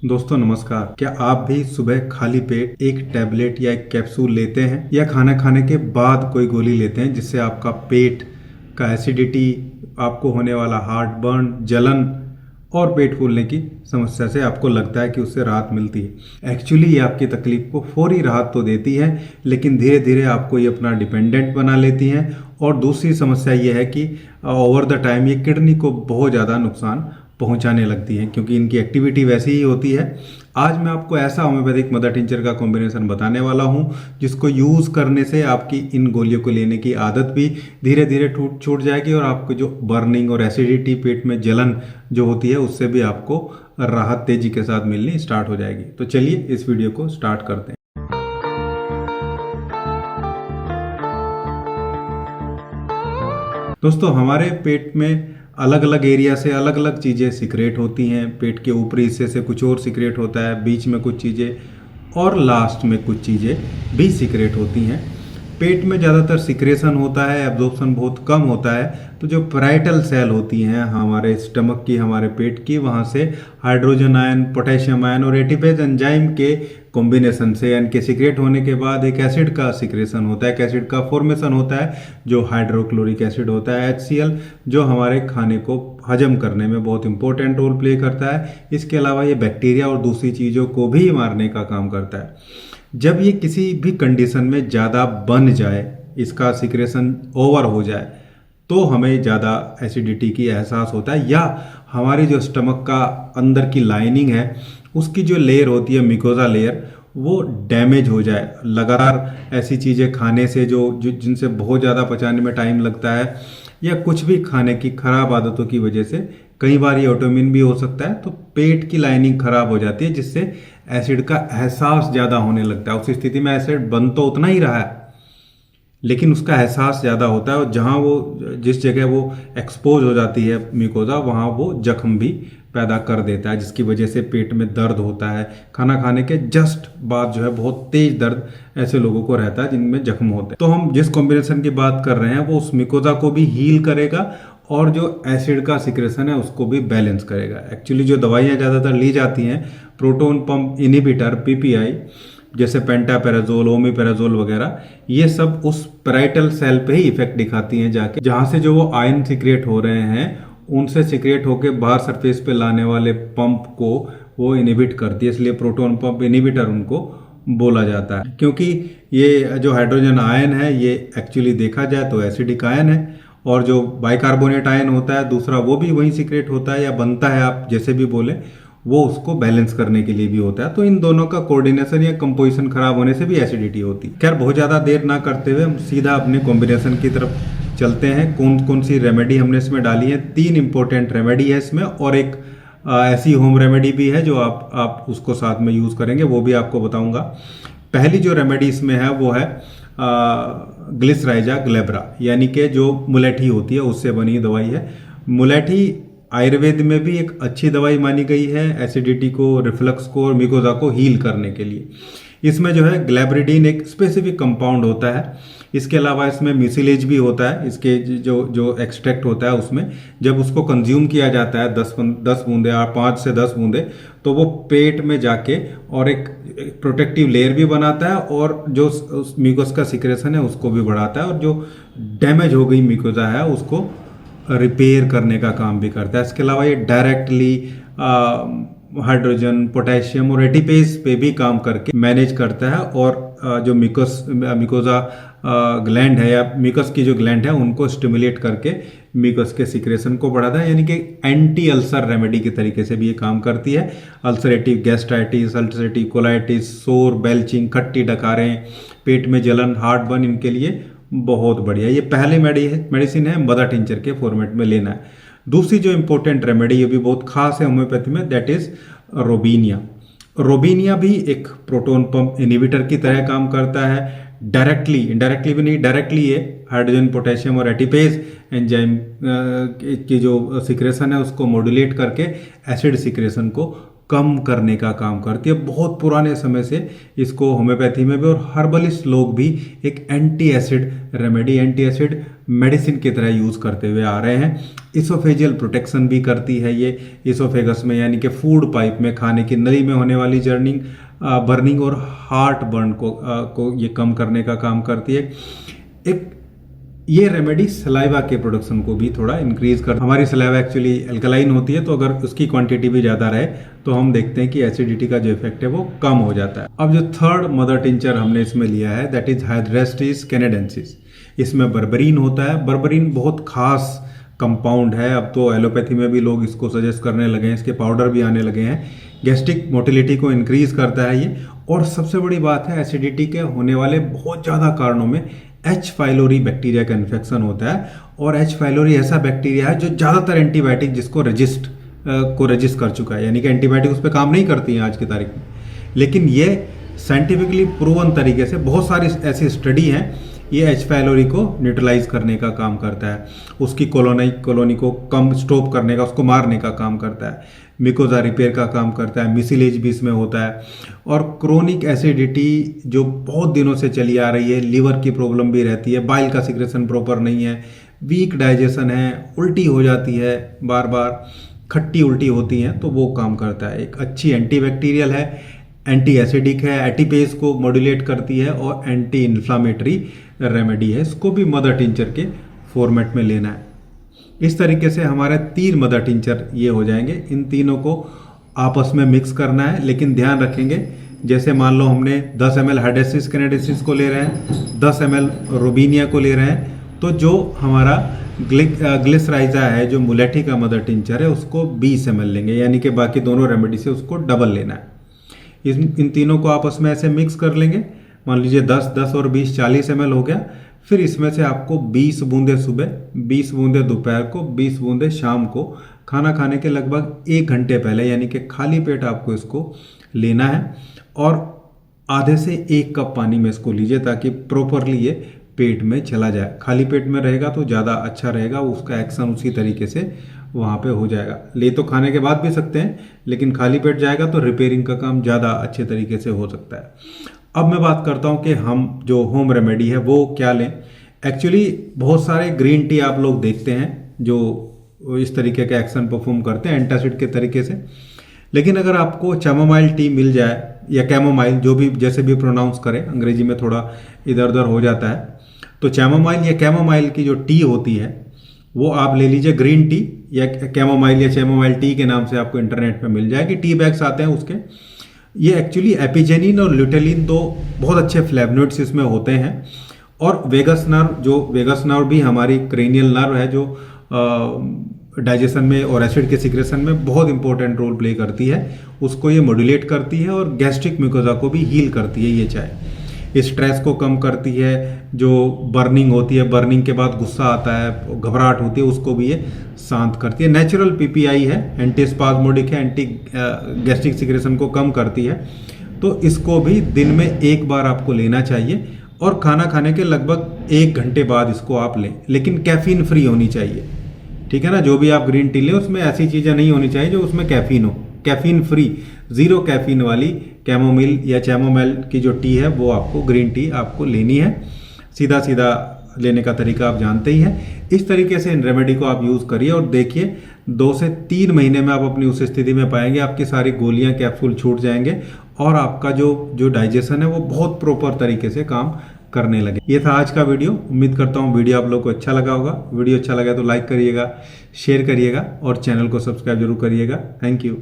दोस्तों नमस्कार। क्या आप भी सुबह खाली पेट एक टैबलेट या एक कैप्सूल लेते हैं या खाना खाने के बाद कोई गोली लेते हैं जिससे आपका पेट का एसिडिटी, आपको होने वाला हार्ट बर्न, जलन और पेट फूलने की समस्या से आपको लगता है कि उससे राहत मिलती है? एक्चुअली ये आपकी तकलीफ को फौरी राहत तो देती है, लेकिन धीरे धीरे आपको ये अपना डिपेंडेंट बना लेती हैं। और दूसरी समस्या ये है कि ओवर द टाइम ये किडनी को बहुत ज़्यादा नुकसान पहुंचाने लगती हैं, क्योंकि इनकी एक्टिविटी वैसी ही होती है। आज मैं आपको ऐसा होम्योपैथिक मदर टिंचर का कॉम्बिनेशन बताने वाला हूं जिसको यूज़ करने से आपकी इन गोलियों को लेने की आदत भी धीरे धीरे छूट जाएगी और आपको जो बर्निंग और एसिडिटी, पेट में जलन जो होती है, उससे भी आपको राहत तेजी के साथ मिलनी स्टार्ट हो जाएगी। तो चलिए इस वीडियो को स्टार्ट करते हैं। दोस्तों, हमारे पेट में अलग अलग एरिया से अलग अलग चीज़ें सिक्रेट होती हैं। पेट के ऊपरी हिस्से से कुछ और सिक्रेट होता है, बीच में कुछ चीज़ें और लास्ट में कुछ चीज़ें भी सिक्रेट होती हैं। पेट में ज़्यादातर सिक्रेशन होता है, एब्जॉर्प्शन बहुत कम होता है। तो जो पैराइटल सेल होती हैं हमारे स्टमक की, हमारे पेट की, वहाँ से हाइड्रोजन आयन, पोटेशियम आयन और एटीपेज एंजाइम के कॉम्बिनेशन से, यानी कि सिक्रेट होने के बाद एक एसिड का सिक्रेशन होता है, एक एसिड का फॉर्मेशन होता है जो हाइड्रोक्लोरिक एसिड होता है, HCl, जो हमारे खाने को हजम करने में बहुत इंपॉर्टेंट रोल प्ले करता है। इसके अलावा ये बैक्टीरिया और दूसरी चीज़ों को भी मारने का काम करता है। जब ये किसी भी कंडीशन में ज़्यादा बन जाए, इसका सिक्रेशन ओवर हो जाए, तो हमें ज़्यादा एसिडिटी की एहसास होता है, या हमारी जो स्टमक का अंदर की लाइनिंग है उसकी जो लेयर होती है, मिकोजा लेयर, वो डैमेज हो जाए। लगातार ऐसी चीज़ें खाने से जो जिनसे बहुत ज़्यादा पचाने में टाइम लगता है, या कुछ भी खाने की खराब आदतों की वजह से, कई बार ये ऑटोइम्यून भी हो सकता है, तो पेट की लाइनिंग खराब हो जाती है जिससे एसिड का एहसास ज़्यादा होने लगता है। उस स्थिति में एसिड बन तो उतना ही रहा है, लेकिन उसका एहसास ज़्यादा होता है, और जहाँ वो, जिस जगह वो एक्सपोज हो जाती है म्यूकोजा, वहाँ वो जख्म भी पैदा कर देता है, जिसकी वजह से पेट में दर्द होता है। खाना खाने के जस्ट बाद जो है बहुत तेज दर्द ऐसे लोगों को रहता है जिनमें जख्म होते हैं। तो हम जिस कॉम्बिनेशन की बात कर रहे हैं वो उस म्यूकोजा को भी हील करेगा और जो एसिड का सिक्रेशन है उसको भी बैलेंस करेगा। एक्चुअली जो दवाइयाँ ज़्यादातर ली जाती हैं, प्रोटोन पंप इनहिबिटर, PPI, जैसे पेंटापेराजोल, ओमेपेराजोल वगैरह, ये सब उस पैराइटल सेल पे ही इफेक्ट दिखाती हैं जाके, जहाँ से जो वो आयन सिक्रेट हो रहे हैं उनसे सिक्रेट होके बाहर सरफेस पे लाने वाले पंप को वो इनहिबिट करती है। इसलिए प्रोटोन पंप इनहिबिटर उनको बोला जाता है, क्योंकि ये जो हाइड्रोजन आयन है ये एक्चुअली देखा जाए तो एसिडिक आयन है, और जो बाइकार्बोनेट आयन होता है दूसरा, वो भी वही सिक्रेट होता है या बनता है, आप जैसे भी बोले, वो उसको बैलेंस करने के लिए भी होता है। तो इन दोनों का कोऑर्डिनेशन या कंपोजिशन खराब होने से भी एसिडिटी होती है। खैर, बहुत ज़्यादा देर ना करते हुए हम सीधा अपने कॉम्बिनेशन की तरफ चलते हैं। कौन कौन सी रेमेडी हमने इसमें डाली है? 3 इंपॉर्टेंट रेमेडी है इसमें, और एक ऐसी होम रेमेडी भी है जो आप उसको साथ में यूज़ करेंगे, वो भी आपको बताऊंगा। पहली जो रेमेडी इसमें है वो है ग्लिसराइजा ग्लेब्रा, यानी कि जो मुलेठी होती है उससे बनी दवाई है। मुलेठी आयुर्वेद में भी एक अच्छी दवाई मानी गई है एसिडिटी को, रिफ्लक्स को और मिकोजा को हील करने के लिए। इसमें जो है ग्लैब्रिडीन एक स्पेसिफिक कंपाउंड होता है। इसके अलावा इसमें म्यूसिलेज भी होता है। इसके जो एक्सट्रैक्ट होता है उसमें जब उसको कंज्यूम किया जाता है 10 बूंदे या 5 से 10 बूंदे, तो वो पेट में जाके और एक प्रोटेक्टिव लेयर भी बनाता है, और जो म्यूकस का सिक्रेशन है उसको भी बढ़ाता है, और जो डैमेज हो गई म्यूकोजा है उसको रिपेयर करने का काम भी करता है। इसके अलावा ये डायरेक्टली हाइड्रोजन, पोटेशियम और एटीपेज पे भी काम करके मैनेज करता है, और जो मिकोजा ग्लैंड है या म्यूकस की जो ग्लैंड है उनको स्टिमुलेट करके म्यूकस के सिक्रेशन को बढ़ाता है, यानी कि एंटी अल्सर रेमेडी के तरीके से भी ये काम करती है। अल्सरेटिव गैस्ट्राइटिस, अल्सरेटिव कोलाइटिस, सोर, बेल्चिंग, खट्टी डकारें, पेट में जलन, हार्ट बर्न, इनके लिए बहुत बढ़िया। ये पहले मेडिसिन है मदर टिंचर के फॉर्मेट में लेना है। दूसरी जो इंपॉर्टेंट रेमेडी, ये भी बहुत खास है होम्योपैथी में, दैट इज रोबीनिया। रोबीनिया भी एक प्रोटोन पंप इनहिबिटर की तरह काम करता है। इनडायरेक्टली भी नहीं, डायरेक्टली ये हाइड्रोजन, पोटेशियम और एटीपेज एंजाइम की जो सिक्रेशन है उसको मॉड्यूलेट करके एसिड सिक्रेशन को कम करने का काम करती है। बहुत पुराने समय से इसको होम्योपैथी में भी और हर्बलिस्ट लोग भी एक anti acid remedy, anti acid medicine की तरह यूज़ करते हुए आ रहे हैं। इसोफेजियल प्रोटेक्शन भी करती है ये, इसोफेगस में यानी कि फूड पाइप में, खाने की नली में होने वाली बर्निंग और हार्ट बर्न को ये कम करने का काम करती है। एक ये रेमेडी सलाइवा के प्रोडक्शन को भी थोड़ा इंक्रीज कर, हमारी सलाइवा एक्चुअली अल्कलाइन होती है, तो अगर उसकी क्वांटिटी भी ज़्यादा रहे तो हम देखते हैं कि एसिडिटी का जो इफेक्ट है वो कम हो जाता है। अब जो थर्ड मदर टिंचर हमने इसमें लिया है दैट इज हाइड्रेस्टिस कैनेडेंसिस। इसमें बर्बरीन होता है। बर्बरीन बहुत खास कंपाउंड है। अब तो एलोपैथी में भी लोग इसको सजेस्ट करने लगे हैं, इसके पाउडर भी आने लगे हैं। गैस्ट्रिक मोटिलिटी को इंक्रीज करता है ये। और सबसे बड़ी बात है, एसिडिटी के होने वाले बहुत ज़्यादा कारणों में एच फाइलोरी बैक्टीरिया का इन्फेक्शन होता है। और एच फाइलोरी ऐसा बैक्टीरिया है जो ज़्यादातर एंटीबायोटिक जिसको रेजिस्ट कर चुका है, यानी कि एंटीबायोटिक उस पर काम नहीं करती हैं आज की तारीख में। लेकिन ये साइंटिफिकली प्रूवन तरीके से बहुत सारी ऐसी स्टडी हैं, ये एच फाइलोरी को न्यूट्रलाइज करने का काम करता है, उसकी कॉलोनी को कम स्टॉप करने का, उसको मारने का काम करता है, मिकोजा रिपेयर का काम करता है, मिसिलेज भी इसमें होता है। और क्रोनिक एसिडिटी जो बहुत दिनों से चली आ रही है, लीवर की प्रॉब्लम भी रहती है, बाइल का सिक्रेशन प्रॉपर नहीं है, वीक डाइजेशन है, उल्टी हो जाती है, बार बार खट्टी उल्टी होती हैं, तो वो काम करता है। एक अच्छी एंटीबैक्टीरियल है, एंटी एसिडिक है, एटीपेज को मॉड्यूलेट करती है और एंटी इन्फ्लामेटरी रेमेडी है। इसको भी मदर टिंचर के फॉर्मेट में लेना है। इस तरीके से हमारे 3 मदर टिंचर ये हो जाएंगे। इन तीनों को आपस में मिक्स करना है, लेकिन ध्यान रखेंगे जैसे मान लो हमने 10 ml हाइड्रेस्टिस कैनेडेंसिस को ले रहे हैं, 10 ml रोबिनिया को ले रहे हैं, तो जो हमारा ग्लिसराइजा है, जो मुलेठी का मदर टिंचर है, उसको 20 ml लेंगे, यानी कि बाकी दोनों रेमेडी से उसको डबल लेना है। इन तीनों को आपस में ऐसे मिक्स कर लेंगे। मान लीजिए 10 और 20 40 ml हो गया। फिर इसमें से आपको 20 बूंदे सुबह, 20 बूंदे दोपहर को, 20 बूंदे शाम को, खाना खाने के लगभग 1 घंटे पहले, यानी कि खाली पेट आपको इसको लेना है। और आधे से 1 कप पानी में इसको लीजिए ताकि प्रॉपरली ये पेट में चला जाए। खाली पेट में रहेगा तो ज़्यादा अच्छा रहेगा, उसका एक्शन उसी तरीके से वहाँ पे हो जाएगा। ले तो खाने के बाद भी सकते हैं, लेकिन खाली पेट जाएगा तो रिपेयरिंग का काम ज़्यादा अच्छे तरीके से हो सकता है। अब मैं बात करता हूँ कि हम जो होम रेमेडी है वो क्या लें। एक्चुअली बहुत सारे ग्रीन टी आप लोग देखते हैं जो इस तरीके का एक्शन परफॉर्म करते हैं एंटासिड के तरीके से, लेकिन अगर आपको चैमोमाइल टी मिल जाए या कैमोमाइल, जो भी जैसे भी प्रोनाउंस करें, अंग्रेजी में थोड़ा इधर उधर हो जाता है, तो चैमोमाइल या कैमोमाइल की जो टी होती है वो आप ले लीजिए, ग्रीन टी या कैमोमाइल या चैमोमाइल टी के नाम से आपको इंटरनेट पे मिल जाएगी। टी बैग्स आते हैं उसके। ये एक्चुअली एपिजेनिन और ल्यूटेलिन तो बहुत अच्छे फ्लेवोनॉइड्स इसमें होते हैं। और वेगस नर्व भी हमारी क्रेनियल नर्व है जो डाइजेशन में और एसिड के सिक्रेशन में बहुत इंपॉर्टेंट रोल प्ले करती है, उसको ये मॉड्यूलेट करती है और गैस्ट्रिक म्यूकोजा को भी हील करती है ये चाय। स्ट्रेस को कम करती है, जो बर्निंग होती है, बर्निंग के बाद गुस्सा आता है, घबराहट होती है, उसको भी ये शांत करती है। नेचुरल पीपीआई है, एंटी स्पाज्मोडिक है, एंटी गैस्ट्रिक सिक्रेशन को कम करती है। तो इसको भी दिन में 1 बार आपको लेना चाहिए और खाना खाने के लगभग 1 घंटे बाद इसको आप लें, लेकिन कैफीन फ्री होनी चाहिए, ठीक है ना। जो भी आप ग्रीन टी लें उसमें ऐसी चीज़ें नहीं होनी चाहिए जो उसमें कैफीन हो। कैफीन फ्री, 0 कैफीन वाली कैमोमिल या चैमोमाइल की जो टी है वो आपको, ग्रीन टी आपको लेनी है। सीधा सीधा लेने का तरीका आप जानते ही हैं। इस तरीके से इन रेमेडी को आप यूज़ करिए और देखिए 2 से 3 महीने में आप अपनी उस स्थिति में पाएंगे, आपकी सारी गोलियां कैप्सूल छूट जाएंगे और आपका जो डाइजेशन है वो बहुत प्रॉपर तरीके से काम करने लगे। ये था आज का वीडियो। उम्मीद करता हूँ वीडियो आप लोग को अच्छा लगा होगा। वीडियो अच्छा लगा तो लाइक करिएगा, शेयर करिएगा और चैनल को सब्सक्राइब जरूर करिएगा। Thank you.